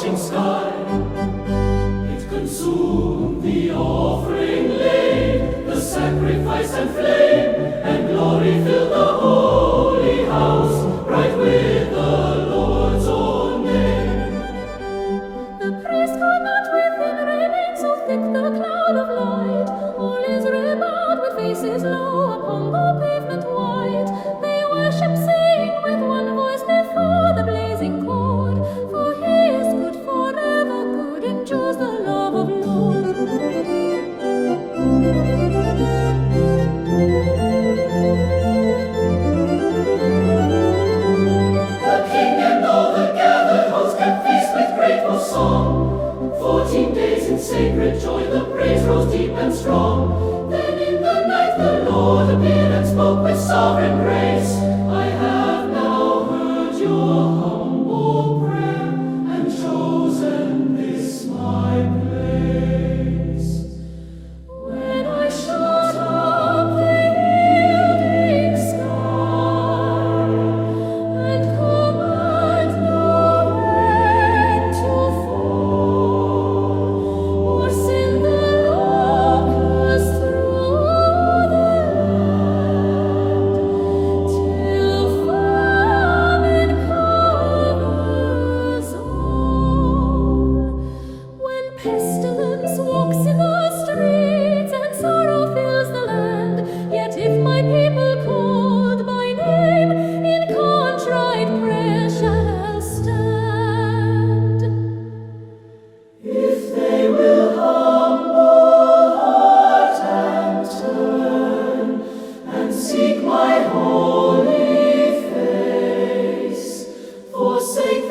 scorching sky. It consumed the offering laid, the sacrifice and flame, and glory filled the holy house, bright with the Lord's own name. The priest could not within remain, so thick the cloud of light. All Israel bowed with faces low upon the pavement white. They worship, saying with one voice before the blazing cord, for he is good forever, good endures the love of Lord. The king and all the gathered host kept feast with grateful song. 14 days in sacred joy, the praise rose deep and strong. Then in the night the Lord appeared and spoke with sovereign grace. I have now heard your humble prayer and chosen this my place. When I shut up the yielding sky and command no rain to fall, or send the locusts through the land, till famine covers all. When pestilence walks in the streets and sorrow fills the land, yet if my people called by name in contrite prayer shall stand. If they will humble heart and turn and seek my holy face, forsake